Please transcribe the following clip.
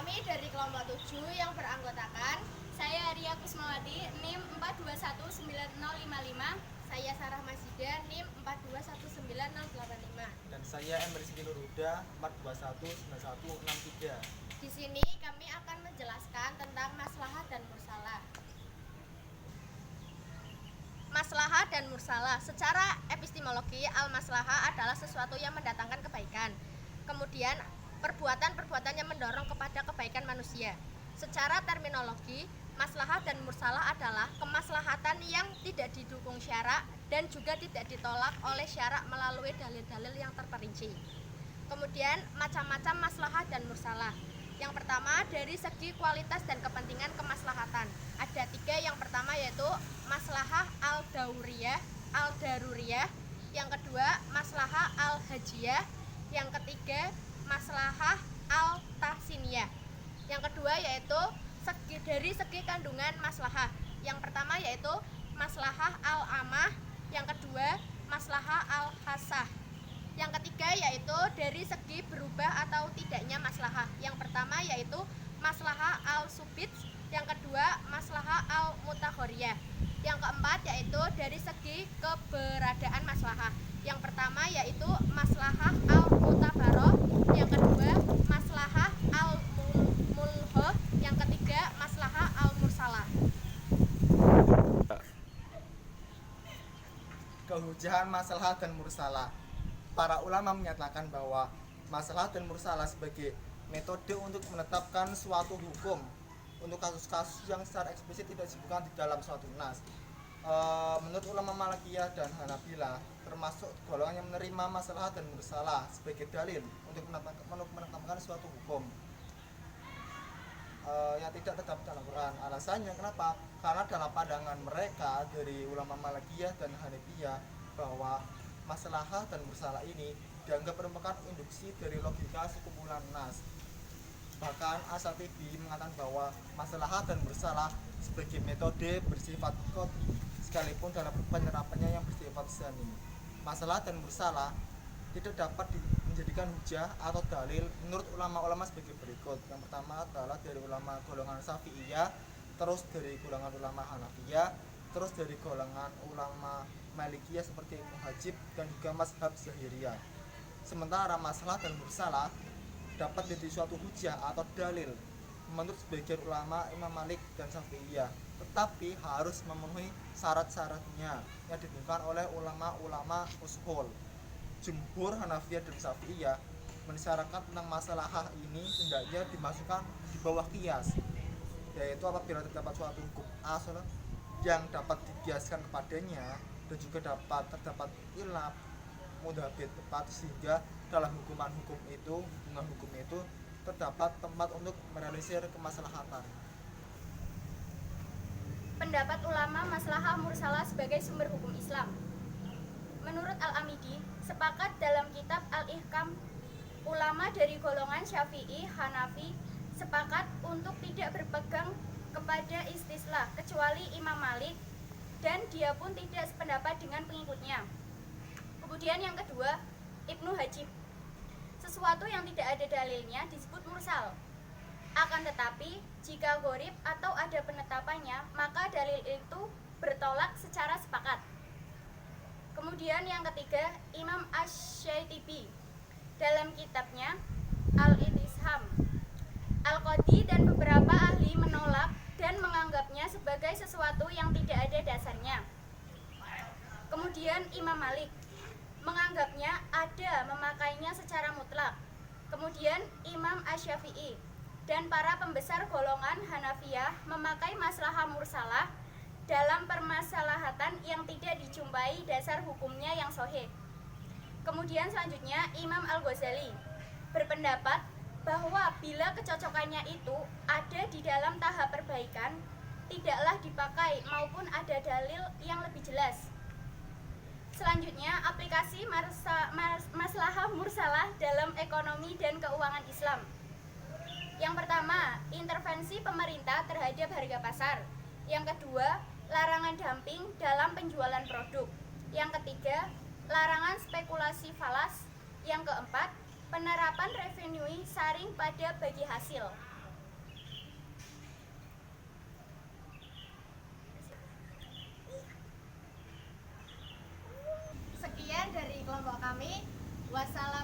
Kami dari kelompok 7 yang beranggotakan Saya Ria Kusmawati, NIM 4219055. saya Sarah Masida, NIM 4219085. Dan saya Emre Siti Nurhuda 4219163. Di sini kami akan menjelaskan tentang maslahah dan mursalah. Maslahah dan mursalah. Secara epistemologi, al-maslahah adalah sesuatu yang mendatangkan kebaikan. Kemudian, perbuatan-perbuatan yang mendorong kepada kebaikan manusia. Secara terminologi, maslahah dan mursalah adalah kemaslahatan yang tidak didukung syarak dan juga tidak ditolak oleh syarak melalui dalil-dalil yang terperinci. Kemudian, macam-macam maslahah dan mursalah. Yang pertama, dari segi kualitas dan kepentingan kemaslahatan. Ada 3. Yang pertama yaitu maslahah al-dauriyah, al-daruriyah. Yang kedua, maslahah al-hajiyah. Yang ketiga, maslahah al-tahsiniyah. Yang kedua yaitu dari segi kandungan maslahah. Yang pertama yaitu maslahah al-amah. Yang kedua, maslahah al-hasah. Yang ketiga yaitu dari segi berubah atau tidaknya maslahah. Yang pertama yaitu maslahah al-subit. Yang kedua, maslahah al-mutakhoriyah. Yang keempat yaitu dari segi keberadaan maslahah. Yang pertama yaitu maslahah al-mutabaroh. Yang kedua, maslahah al-mulhoh. Yang ketiga, maslahah al-mursalah. Kehujahan masalah dan mursalah. Para ulama menyatakan bahwa masalah dan mursalah sebagai metode untuk menetapkan suatu hukum untuk kasus-kasus yang secara eksplisit tidak disebutkan di dalam suatu nas. Menurut ulama Malikiyah dan Hanabilah, termasuk golongan yang menerima masalah dan mursalah sebagai dalil untuk menetapkan suatu hukum yang tidak terdapat dalam Quran. Alasannya kenapa? Karena dalam pandangan mereka dari ulama Malikiyah dan Hanafiyah bahwa masalah dan mursalah ini dianggap merupakan induksi dari logika sekumpulan nas. Bahkan Asy-Syatibi mengatakan bahwa masalah dan mursalah sebagai metode bersifat qat'i sekalipun dalam penerapannya yang bersifat sani. Masalah dan mursalah tidak dapat menjadikan hujah atau dalil menurut ulama-ulama sebagai berikut. Yang pertama adalah dari ulama golongan Syafi'iyah, terus dari golongan ulama Hanafiyah, terus dari golongan ulama Malikiyah seperti Ibnu Hajib dan juga mazhab Zahiriyah. Sementara masalah dan mursalah dapat menjadi suatu hujah atau dalil menurut sebagian ulama Imam Malik dan Syafi'iyah, tetapi harus memenuhi syarat-syaratnya yang ditentukan oleh ulama-ulama ushul. Jumhur Hanafiyah dan Syafi'iyah mensyaratkan tentang masalah ini hendaknya dimasukkan di bawah qiyas, yaitu apabila terdapat suatu hukum asal yang dapat dikiaskan kepadanya dan juga terdapat ilaf mudhabit tepat sehingga dalam hubungan hukum itu terdapat tempat untuk merealisir kemaslahatan. Pendapat ulama maslahah mursalah sebagai sumber hukum Islam. Menurut Al-Amidi, sepakat dalam kitab Al-Ihkam, ulama dari golongan Syafi'i, Hanafi sepakat untuk tidak berpegang kepada istislah kecuali Imam Malik, dan dia pun tidak sependapat dengan pengikutnya. Kemudian yang kedua, Ibnu Hajib. Sesuatu yang tidak ada dalilnya disebut mursal. Akan tetapi, jika gharib atau ada penetapannya, maka dalil itu bertolak secara sepakat. Kemudian yang ketiga, Imam Asy-Syatibi dalam kitabnya Al-Itisham. Al-Qadhi dan beberapa ahli menolak dan menganggapnya sebagai sesuatu yang tidak ada dasarnya. Kemudian Imam Malik menganggapnya ada, memakainya secara mutlak. Kemudian Imam Asy-Syafi'i dan para pembesar golongan Hanafiyah memakai maslahah mursalah dalam permasalahatan yang tidak dijumpai dasar hukumnya yang sahih. Kemudian selanjutnya Imam Al-Ghazali berpendapat bahwa bila kecocokannya itu ada di dalam tahap perbaikan, tidaklah dipakai maupun ada dalil yang lebih jelas. Selanjutnya, aplikasi maslahah mursalah dalam ekonomi dan keuangan Islam. Yang pertama, intervensi pemerintah terhadap harga pasar. Yang kedua, larangan dumping dalam penjualan produk. Yang ketiga, larangan spekulasi falas. Yang keempat, penerapan revenue sharing pada bagi hasil. Sekian dari kelompok kami. Wassalamualaikum